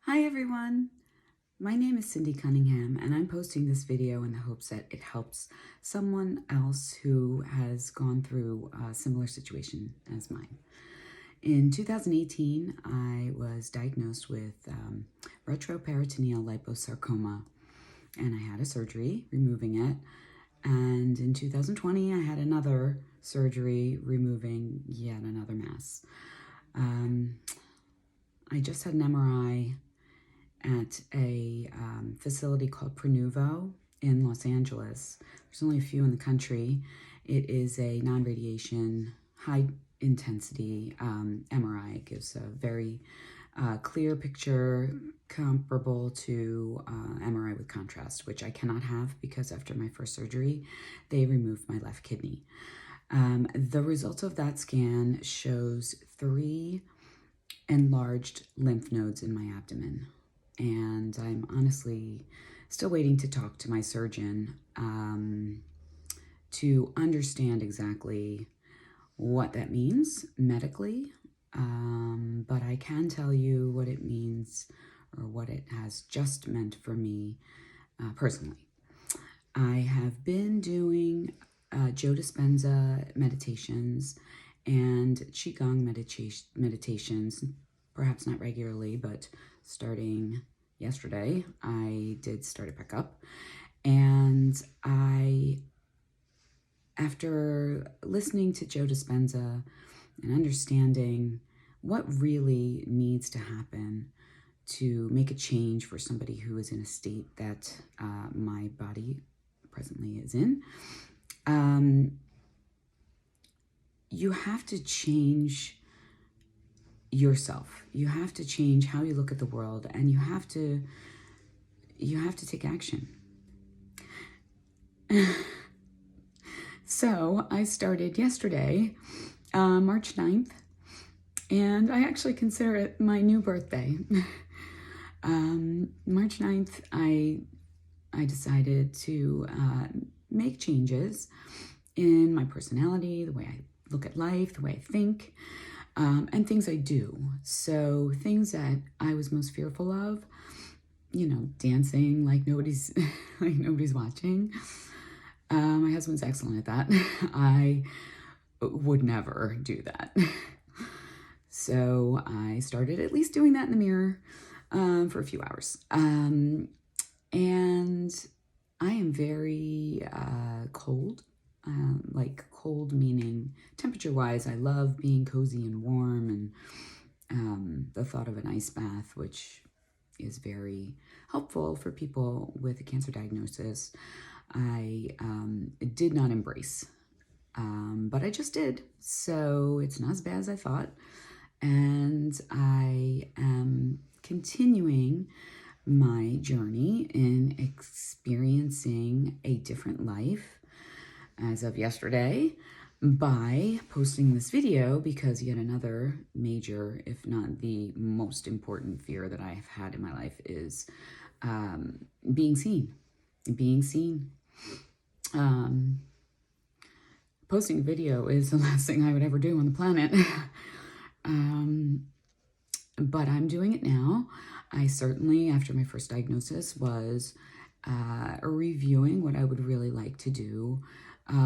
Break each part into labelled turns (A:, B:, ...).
A: Hi everyone, my name is Cindy Cunningham and I'm posting this video in the hopes that it helps someone else who has gone through a similar situation as mine. In 2018, I was diagnosed with Retroperitoneal Liposarcoma and I had a surgery removing it. And in 2020, I had another surgery removing yet another mass. I just had an MRI at a facility called Prenuvo in Los Angeles. There's only a few in the country. It is a non-radiation, high-intensity MRI. It gives a very clear picture comparable to MRI with contrast, which I cannot have because after my first surgery, they removed my left kidney. The results of that scan shows 3 enlarged lymph nodes in my abdomen. And I'm honestly still waiting to talk to my surgeon to understand exactly what that means medically. But I can tell you what it means or what it has just meant for me personally. I have been doing Joe Dispenza meditations and Qigong meditations, perhaps not regularly, but starting yesterday, I did start it back up. And after listening to Joe Dispenza and understanding what really needs to happen to make a change for somebody who is in a state that my body presently is in, you have to change yourself. You have to change how you look at the world, and you have to take action. So I started yesterday, March 9th, and I actually consider it my new birthday. March 9th, I decided to make changes in my personality, the way I look at life, the way I think, and things I do. So things that I was most fearful of, dancing like nobody's watching. My husband's excellent at that. I would never do that. So I started at least doing that in the mirror for a few hours. And I am very cold. Like cold meaning temperature-wise, I love being cozy and warm, and the thought of an ice bath, which is very helpful for people with a cancer diagnosis, I did not embrace, but I just did. So it's not as bad as I thought, and I am continuing my journey in experiencing a different life as of yesterday by posting this video, because yet another major, if not the most important fear that I've had in my life is being seen. Posting a video is the last thing I would ever do on the planet. But I'm doing it now. I certainly, after my first diagnosis, was reviewing what I would really like to do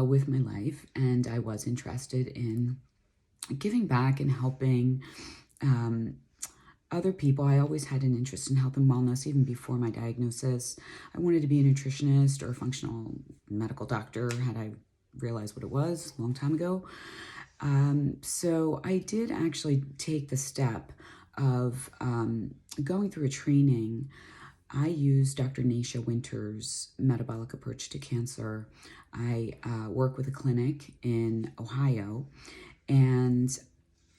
A: with my life, and I was interested in giving back and helping other people. I always had an interest in health and wellness even before my diagnosis. I wanted to be a nutritionist or a functional medical doctor had I realized what it was a long time ago. So I did actually take the step of going through a training. I used Dr. Nasha Winter's metabolic approach to cancer. I work with a clinic in Ohio, and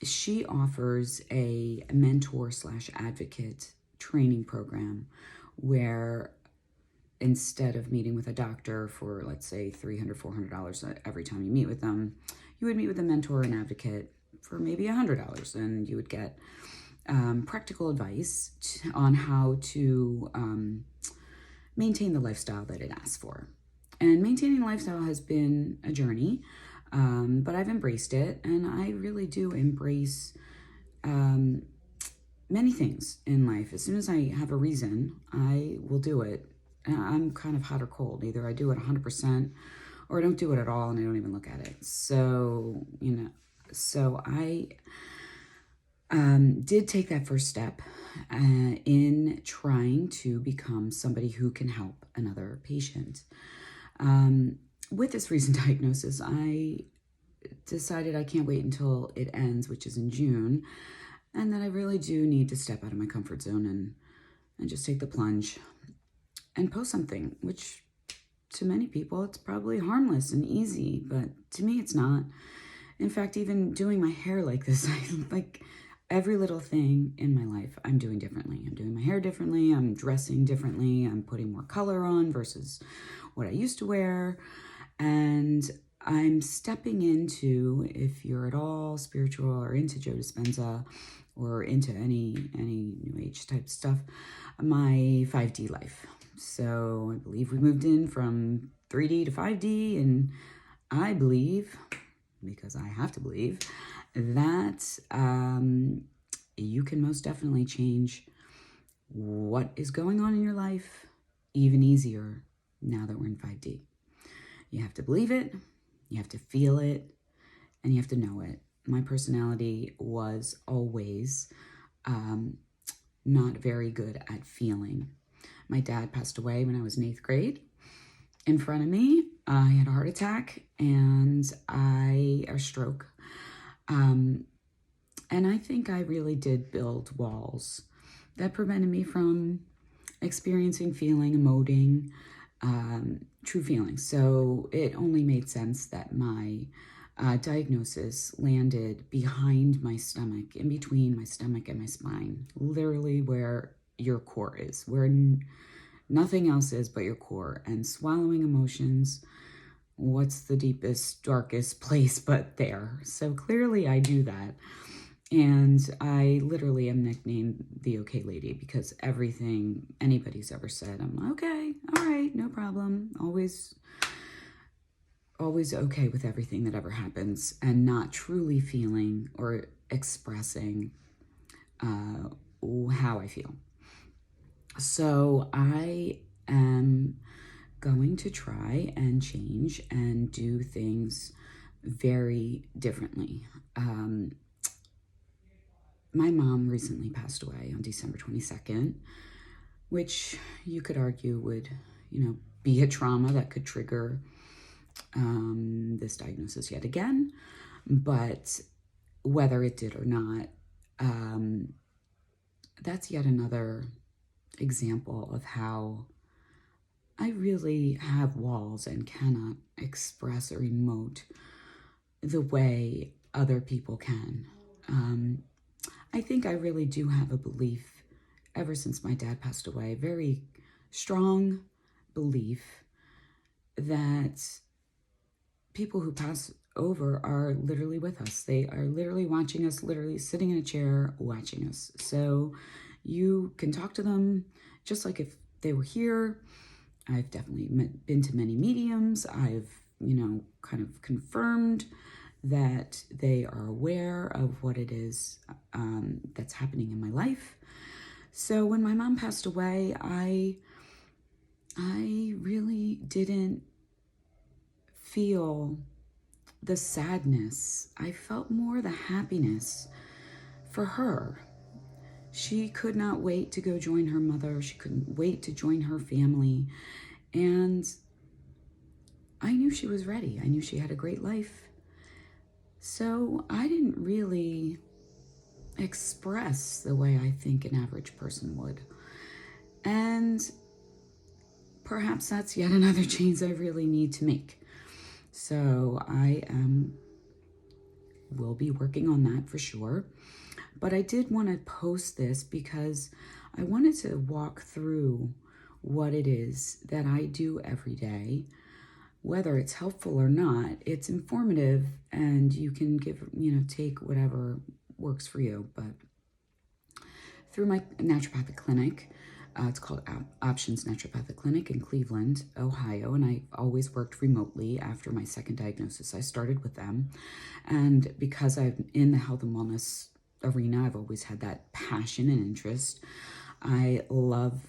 A: she offers a mentor/advocate training program where instead of meeting with a doctor for, let's say, $300, $400 every time you meet with them, you would meet with a mentor and advocate for maybe $100, and you would get practical advice on how to maintain the lifestyle that it asks for. And maintaining a lifestyle has been a journey, but I've embraced it, and I really do embrace many things in life. As soon as I have a reason, I will do it. I'm kind of hot or cold. Either I do it 100% or I don't do it at all and I don't even look at it. So, so I did take that first step in trying to become somebody who can help another patient. With this recent diagnosis, I decided I can't wait until it ends, which is in June, and that I really do need to step out of my comfort zone and just take the plunge and post something, which to many people, it's probably harmless and easy, but to me, it's not. In fact, even doing my hair like this, like every little thing in my life, I'm doing differently. I'm doing my hair differently. I'm dressing differently. I'm putting more color on versus what I used to wear. And I'm stepping into, if you're at all spiritual or into Joe Dispenza or into any New Age type stuff, my 5D life. So I believe we moved in from 3D to 5D, and I believe, because I have to believe, that you can most definitely change what is going on in your life even easier now that we're in 5D. You have to believe it, you have to feel it, and you have to know it. My personality was always not very good at feeling. My dad passed away when I was in 8th grade. In front of me, I had a heart attack and a stroke. And I think I really did build walls that prevented me from experiencing, feeling, emoting, true feelings. So it only made sense that my diagnosis landed behind my stomach, in between my stomach and my spine, literally where your core is, where nothing else is but your core. And swallowing emotions, what's the deepest, darkest place but there? So clearly I do that. And I literally am nicknamed the okay lady, because everything anybody's ever said, I'm okay, all right, no problem. Always okay with everything that ever happens, and not truly feeling or expressing how I feel. So I am going to try and change and do things very differently. My mom recently passed away on December 22nd, which you could argue would, be a trauma that could trigger this diagnosis yet again. But whether it did or not, that's yet another example of how I really have walls and cannot express or emote the way other people can. I think I really do have a belief, ever since my dad passed away, very strong belief that people who pass over are literally with us. They are literally watching us, literally sitting in a chair watching us. So you can talk to them just like if they were here. I've definitely been to many mediums. I've, kind of confirmed that they are aware of what it is that's happening in my life. So when my mom passed away, I really didn't feel the sadness. I felt more the happiness for her. She could not wait to go join her mother. She couldn't wait to join her family. And I knew she was ready. I knew she had a great life. So I didn't really express the way I think an average person would. And perhaps that's yet another change I really need to make. So I will be working on that for sure. But I did want to post this because I wanted to walk through what it is that I do every day. Whether it's helpful or not, it's informative, and you can take whatever works for you. But through my naturopathic clinic, it's called Options Naturopathic Clinic in Cleveland, Ohio, and I always worked remotely after my second diagnosis. I started with them, and because I'm in the health and wellness arena. I've always had that passion and interest. I love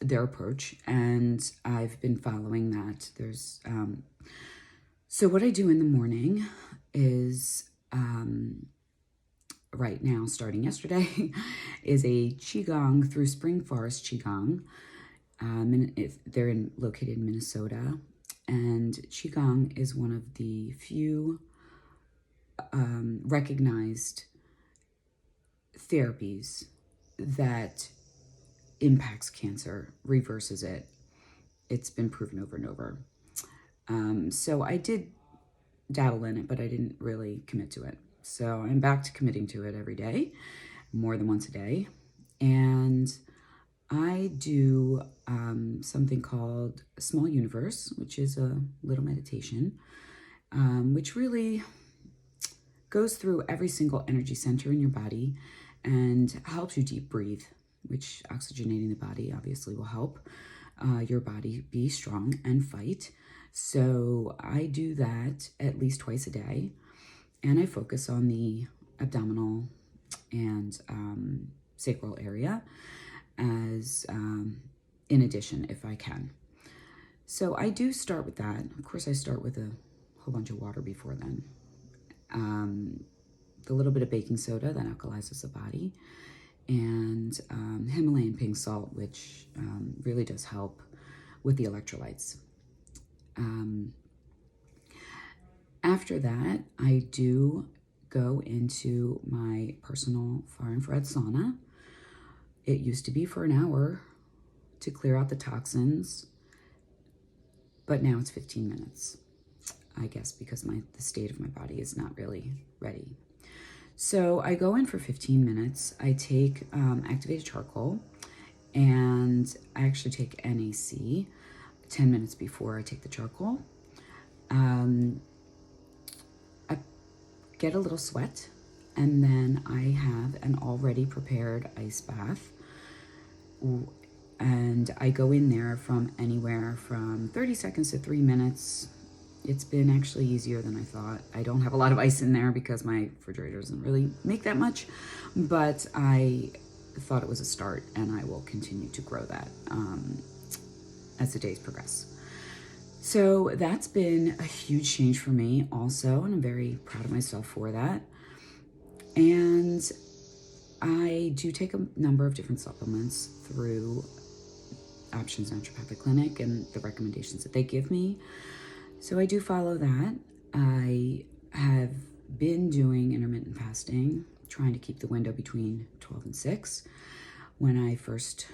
A: their approach, and I've been following that. So what I do in the morning is, right now, starting yesterday, is a Qigong through Spring Forest Qigong. They're located in Minnesota, and Qigong is one of the few recognized therapies that impacts cancer, reverses it. It's been proven over and over. So I did dabble in it, but I didn't really commit to it. So I'm back to committing to it every day, more than once a day. And I do something called Small Universe, which is a little meditation, which really goes through every single energy center in your body and helps you deep breathe, which oxygenating the body obviously will help your body be strong and fight. So I do that at least twice a day, and I focus on the abdominal and sacral area as in addition, if I can. So I do start with that. Of course, I start with a whole bunch of water before then. The little bit of baking soda that alkalizes the body, and Himalayan pink salt, which really does help with the electrolytes. After that, I do go into my personal far infrared sauna. It used to be for an hour to clear out the toxins, but now it's 15 minutes, I guess, because the state of my body is not really ready. So I go in for 15 minutes. I take activated charcoal, and I actually take NAC 10 minutes before I take the charcoal. I get a little sweat, and then I have an already prepared ice bath. And I go in there from anywhere from 30 seconds to 3 minutes. It's been actually easier than I thought. I don't have a lot of ice in there because my refrigerator doesn't really make that much, but I thought it was a start, and I will continue to grow that as the days progress. So that's been a huge change for me also, and I'm very proud of myself for that. And I do take a number of different supplements through Options Naturopathic Clinic and the recommendations that they give me. So I do follow that. I have been doing intermittent fasting, trying to keep the window between 12 and 6. When I first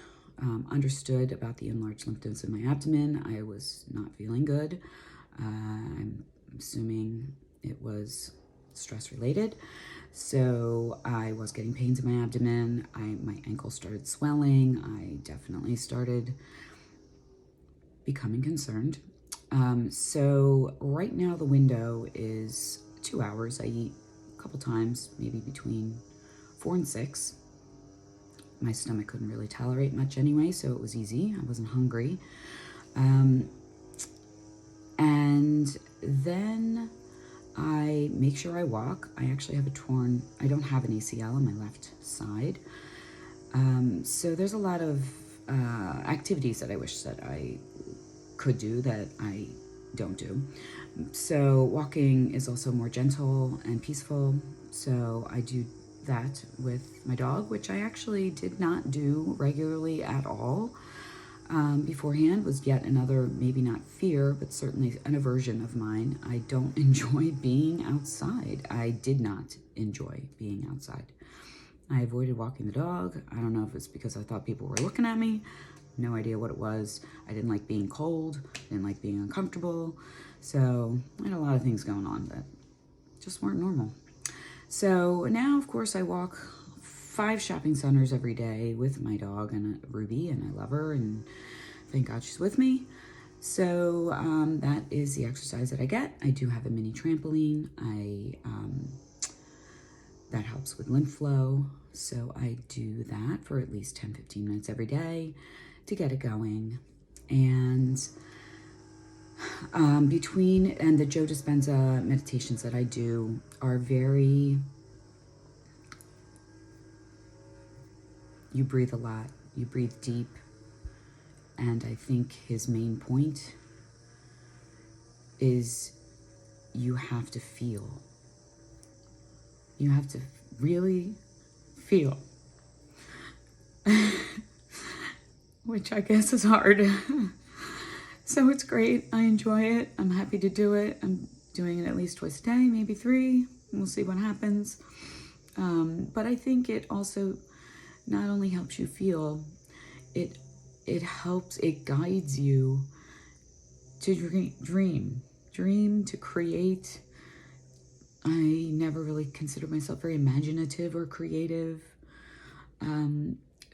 A: understood about the enlarged lymph nodes in my abdomen, I was not feeling good. I'm assuming it was stress related. So I was getting pains in my abdomen. My ankle started swelling. I definitely started becoming concerned. So right now the window is 2 hours. I eat a couple times, maybe between 4 and 6. My stomach couldn't really tolerate much anyway, so it was easy. I wasn't hungry. And then I make sure I walk. I actually have I don't have an ACL on my left side. So there's a lot of activities that I wish that I could do that I don't do. So walking is also more gentle and peaceful. So I do that with my dog, which I actually did not do regularly at all. Beforehand was yet another, maybe not fear, but certainly an aversion of mine. I don't enjoy being outside. I did not enjoy being outside. I avoided walking the dog. I don't know if it's because I thought people were looking at me. No idea what it was. I didn't like being cold. Didn't like being uncomfortable. So I had a lot of things going on that just weren't normal. So now, of course, I walk 5 shopping centers every day with my dog and Ruby, and I love her, and thank God she's with me. So that is the exercise that I get. I do have a mini trampoline. That helps with lymph flow. So I do that for at least 10-15 minutes every day to get it going. And the Joe Dispenza meditations that I do are very You breathe a lot. You breathe deep. And I think his main point is you have to feel. You have to really feel. Which I guess is hard. So it's great. I enjoy it. I'm happy to do it. I'm doing it at least twice a day, maybe 3. We'll see what happens. But I think it also not only helps you feel, it guides you to dream, to create. I never really considered myself very imaginative or creative.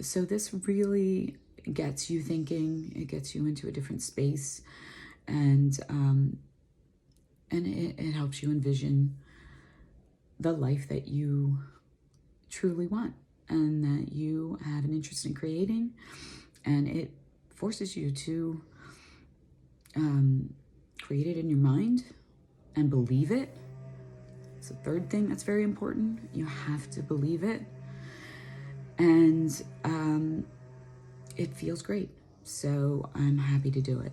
A: So this really gets you thinking. It gets you into a different space, and it helps you envision the life that you truly want and that you have an interest in creating, and it forces you to create it in your mind and believe it. It's the third thing that's very important. You have to believe it, and it feels great. So I'm happy to do it.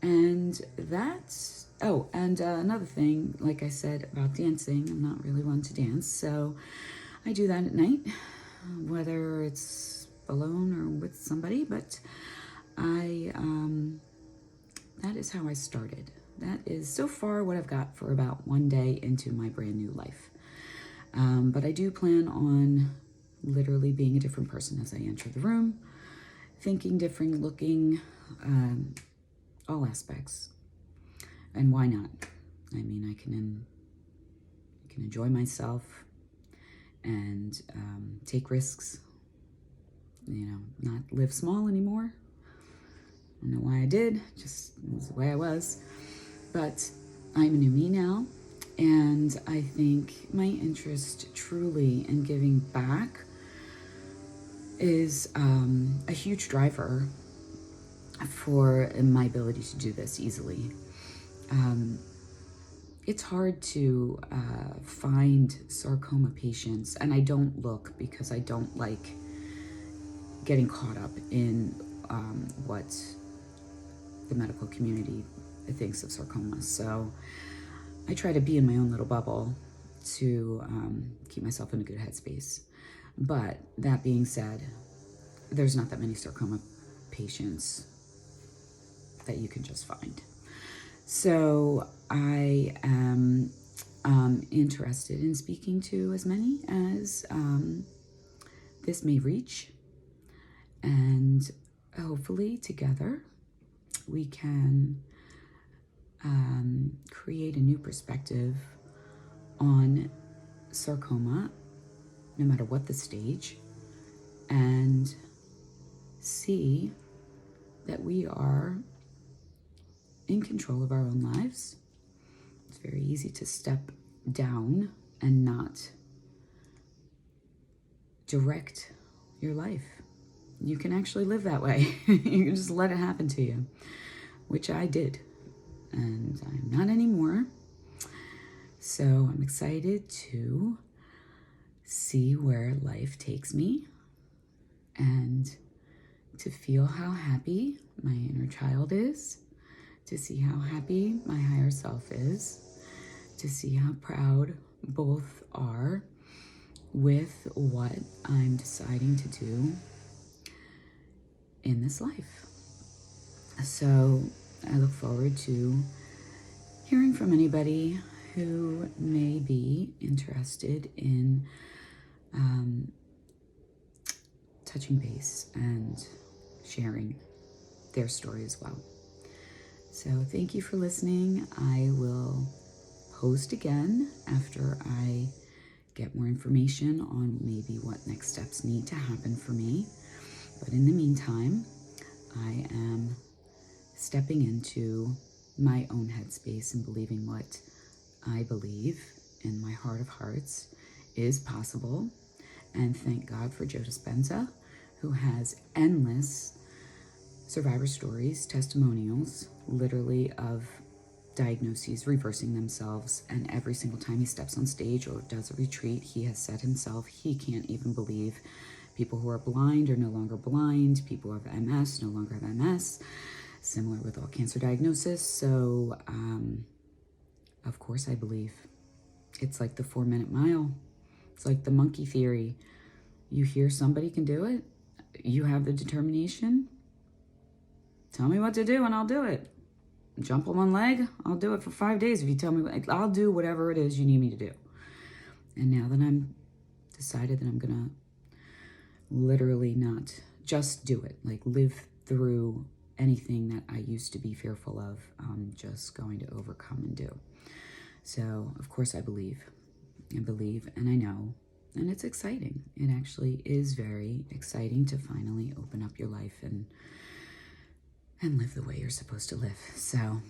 A: And that's, and another thing, like I said about dancing, I'm not really one to dance, so I do that at night, whether it's alone or with somebody, but that is how I started. That is so far what I've got for about 1 day into my brand new life. But I do plan on literally being a different person as I enter the room, thinking different, looking, all aspects. And why not? I mean, I can enjoy myself and take risks, not live small anymore. I don't know why I did, just it was the way I was. But I'm a new me now, and I think my interest truly in giving back is a huge driver for my ability to do this easily. It's hard to find sarcoma patients, and I don't look because I don't like getting caught up in what the medical community thinks of sarcoma. So I try to be in my own little bubble to keep myself in a good headspace. But that being said, there's not that many sarcoma patients that you can just find. So I am interested in speaking to as many as this may reach, and hopefully together we can create a new perspective on sarcoma, no matter what the stage, and see that we are in control of our own lives. It's very easy to step down and not direct your life. You can actually live that way. You can just let it happen to you, which I did, and I'm not anymore. So I'm excited to see where life takes me and to feel how happy my inner child is, to see how happy my higher self is, to see how proud both are with what I'm deciding to do in this life. So I look forward to hearing from anybody who may be interested in touching base and sharing their story as well. So thank you for listening. I will post again after I get more information on maybe what next steps need to happen for me. But in the meantime, I am stepping into my own headspace and believing what I believe in my heart of hearts is possible. And thank God for Joe Dispenza, who has endless survivor stories, testimonials, literally of diagnoses reversing themselves. And every single time he steps on stage or does a retreat, he has said himself he can't even believe People who are blind are no longer blind. People who have MS no longer have MS. Similar with all cancer diagnosis. So, of course I believe. It's like the 4-minute mile. It's like the monkey theory. You hear somebody can do it. You have the determination. Tell me what to do and I'll do it. Jump on one leg, I'll do it for 5 days. If you tell me, I'll do whatever it is you need me to do. And now that I'm decided that I'm gonna literally not just do it, like live through anything that I used to be fearful of, I'm just going to overcome and do. So, of course, I believe and I know, and it's exciting. It actually is very exciting to finally open up your life and live the way you're supposed to live. So,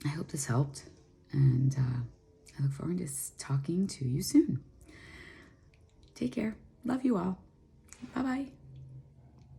A: I hope this helped, and I look forward to talking to you soon. Take care. Love you all. Bye-bye.